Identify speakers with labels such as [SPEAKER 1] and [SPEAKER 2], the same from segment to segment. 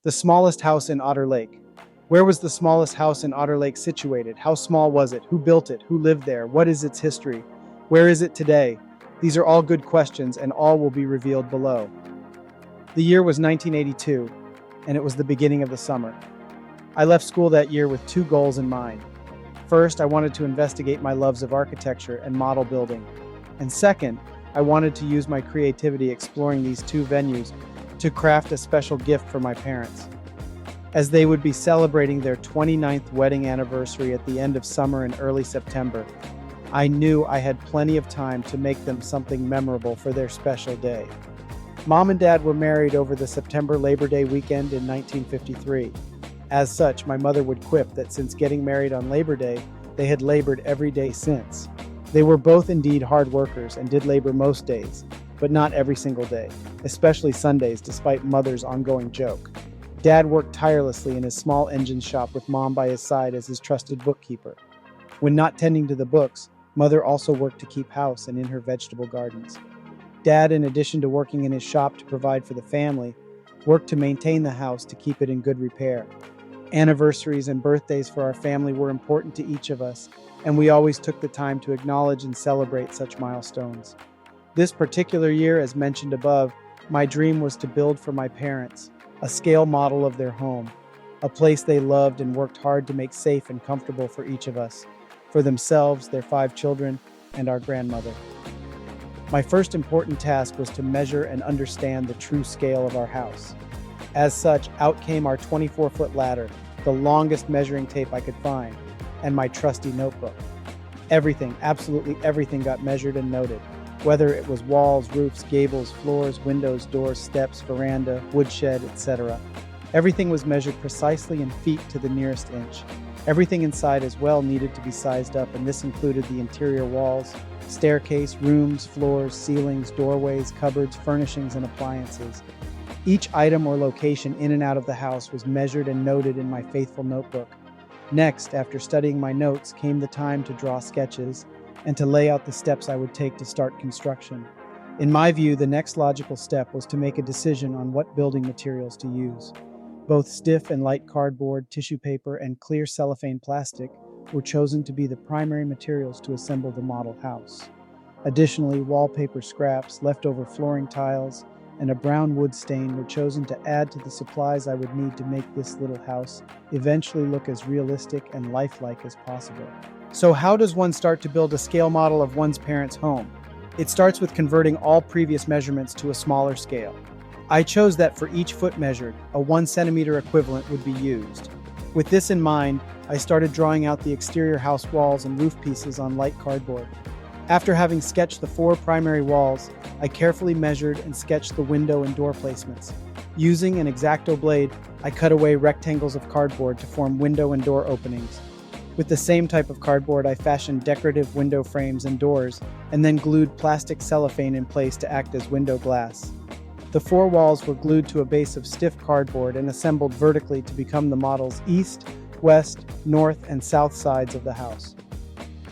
[SPEAKER 1] The smallest house in Otter Lake. Where was the smallest house in Otter Lake situated? How small was it? Who built it? Who lived there? What is its history? Where is it today? These are all good questions, and all will be revealed below. The year was 1982, and it was the beginning of the summer. I left school that year with two goals in mind. First, I wanted to investigate my loves of architecture and model building. And second, I wanted to use my creativity exploring these two venues to craft a special gift for my parents. As they would be celebrating their 29th wedding anniversary at the end of summer and early September, I knew I had plenty of time to make them something memorable for their special day. Mom and Dad were married over the September Labor Day weekend in 1953. As such, my mother would quip that since getting married on Labor Day, they had labored every day since. They were both indeed hard workers and did labor most days, but not every single day, especially Sundays, despite Mother's ongoing joke. Dad worked tirelessly in his small engine shop with Mom by his side as his trusted bookkeeper. When not tending to the books, Mother also worked to keep house and in her vegetable gardens. Dad, in addition to working in his shop to provide for the family, worked to maintain the house to keep it in good repair. Anniversaries and birthdays for our family were important to each of us, and we always took the time to acknowledge and celebrate such milestones. This particular year, as mentioned above, my dream was to build for my parents a scale model of their home, a place they loved and worked hard to make safe and comfortable for each of us, for themselves, their 5 children, and our grandmother. My first important task was to measure and understand the true scale of our house. As such, out came our 24-foot ladder, the longest measuring tape I could find, and my trusty notebook. Everything, absolutely everything got measured and noted. Whether it was walls, roofs, gables, floors, windows, doors, steps, veranda, woodshed, etc. Everything was measured precisely in feet to the nearest inch. Everything inside as well needed to be sized up, and this included the interior walls, staircase, rooms, floors, ceilings, doorways, cupboards, furnishings, and appliances. Each item or location in and out of the house was measured and noted in my faithful notebook. Next, after studying my notes, came the time to draw sketches and to lay out the steps I would take to start construction. In my view, the next logical step was to make a decision on what building materials to use. Both stiff and light cardboard, tissue paper, and clear cellophane plastic were chosen to be the primary materials to assemble the model house. Additionally, wallpaper scraps, leftover flooring tiles, and a brown wood stain were chosen to add to the supplies I would need to make this little house eventually look as realistic and lifelike as possible. So how does one start to build a scale model of one's parents' home? It starts with converting all previous measurements to a smaller scale. I chose that for each foot measured, a 1 centimeter equivalent would be used. With this in mind, I started drawing out the exterior house walls and roof pieces on light cardboard. After having sketched the 4 primary walls, I carefully measured and sketched the window and door placements. Using an X-Acto blade, I cut away rectangles of cardboard to form window and door openings. With the same type of cardboard, I fashioned decorative window frames and doors, and then glued plastic cellophane in place to act as window glass. The 4 walls were glued to a base of stiff cardboard and assembled vertically to become the model's east, west, north, and south sides of the house.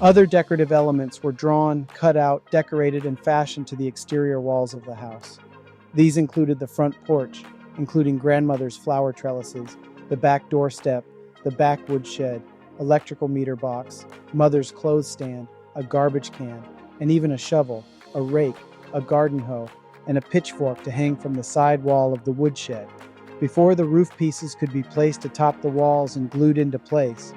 [SPEAKER 1] Other decorative elements were drawn, cut out, decorated, and fashioned to the exterior walls of the house. These included the front porch, including grandmother's flower trellises, the back doorstep, the back woodshed, electrical meter box, mother's clothes stand, a garbage can, and even a shovel, a rake, a garden hoe, and a pitchfork to hang from the side wall of the woodshed. Before the roof pieces could be placed atop the walls and glued into place,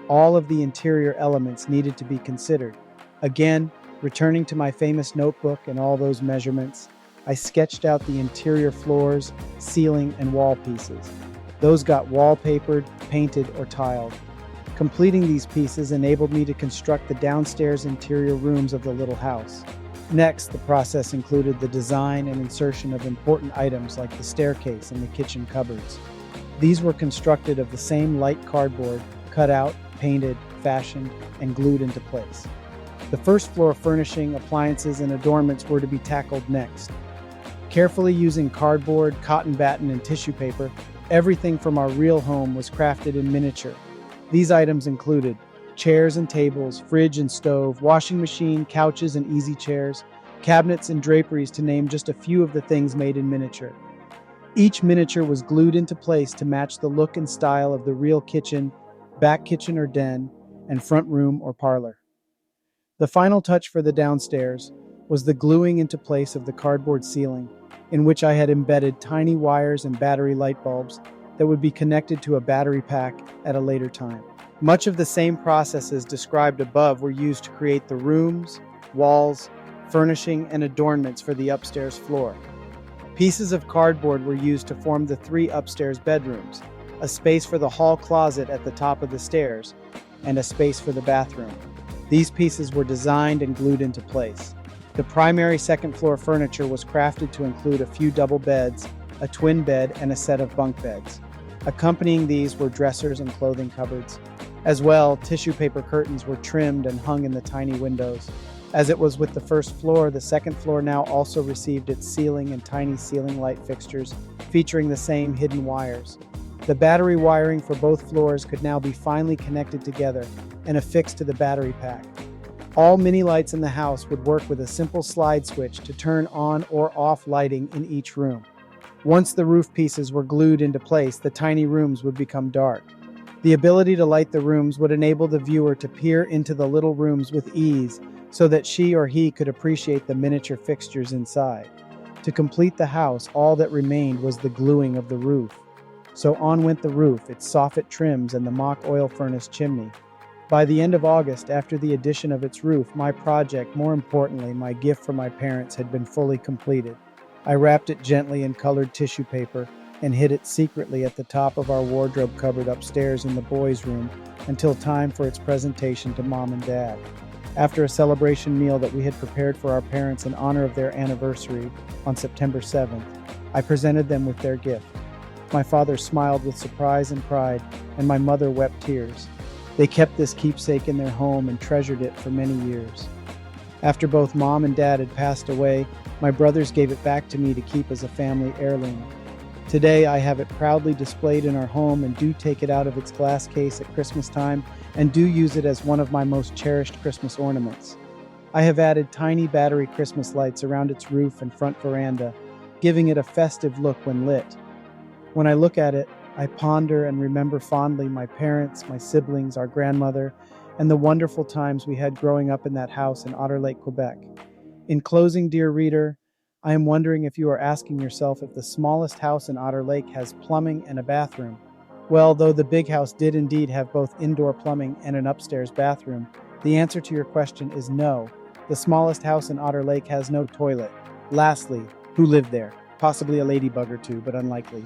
[SPEAKER 1] all of the interior elements needed to be considered. Again, returning to my famous notebook and all those measurements, I sketched out the interior floors, ceiling, and wall pieces. Those got wallpapered, painted, or tiled. Completing these pieces enabled me to construct the downstairs interior rooms of the little house. Next, the process included the design and insertion of important items like the staircase and the kitchen cupboards. These were constructed of the same light cardboard, cut out, painted, fashioned, and glued into place. The first floor furnishing, appliances, and adornments were to be tackled next. Carefully using cardboard, cotton batting, and tissue paper, everything from our real home was crafted in miniature. These items included chairs and tables, fridge and stove, washing machine, couches and easy chairs, cabinets and draperies, to name just a few of the things made in miniature. Each miniature was glued into place to match the look and style of the real kitchen, back kitchen or den, and front room or parlor. The final touch for the downstairs was the gluing into place of the cardboard ceiling, in which I had embedded tiny wires and battery light bulbs that would be connected to a battery pack at a later time. Much of the same processes described above were used to create the rooms, walls, furnishing, and adornments for the upstairs floor. Pieces of cardboard were used to form the 3 upstairs bedrooms, a space for the hall closet at the top of the stairs, and a space for the bathroom. These pieces were designed and glued into place. The primary second-floor furniture was crafted to include a few double beds, a twin bed, and a set of bunk beds. Accompanying these were dressers and clothing cupboards. As well, tissue paper curtains were trimmed and hung in the tiny windows. As it was with the first floor, the second floor now also received its ceiling and tiny ceiling light fixtures, featuring the same hidden wires. The battery wiring for both floors could now be finely connected together and affixed to the battery pack. All mini lights in the house would work with a simple slide switch to turn on or off lighting in each room. Once the roof pieces were glued into place, the tiny rooms would become dark. The ability to light the rooms would enable the viewer to peer into the little rooms with ease so that she or he could appreciate the miniature fixtures inside. To complete the house, all that remained was the gluing of the roof. So on went the roof, its soffit trims, and the mock oil furnace chimney. By the end of August, after the addition of its roof, my project, more importantly, my gift for my parents, had been fully completed. I wrapped it gently in colored tissue paper and hid it secretly at the top of our wardrobe cupboard upstairs in the boys' room until time for its presentation to Mom and Dad. After a celebration meal that we had prepared for our parents in honor of their anniversary on September 7th, I presented them with their gift. My father smiled with surprise and pride, and my mother wept tears. They kept this keepsake in their home and treasured it for many years. After both Mom and Dad had passed away, my brothers gave it back to me to keep as a family heirloom. Today, I have it proudly displayed in our home and do take it out of its glass case at Christmas time and do use it as one of my most cherished Christmas ornaments. I have added tiny battery Christmas lights around its roof and front veranda, giving it a festive look when lit. When I look at it, I ponder and remember fondly my parents, my siblings, our grandmother, and the wonderful times we had growing up in that house in Otter Lake, Quebec. In closing, dear reader, I am wondering if you are asking yourself if the smallest house in Otter Lake has plumbing and a bathroom. Well, though the big house did indeed have both indoor plumbing and an upstairs bathroom, the answer to your question is no. The smallest house in Otter Lake has no toilet. Lastly, who lived there? Possibly a ladybug or two, but unlikely.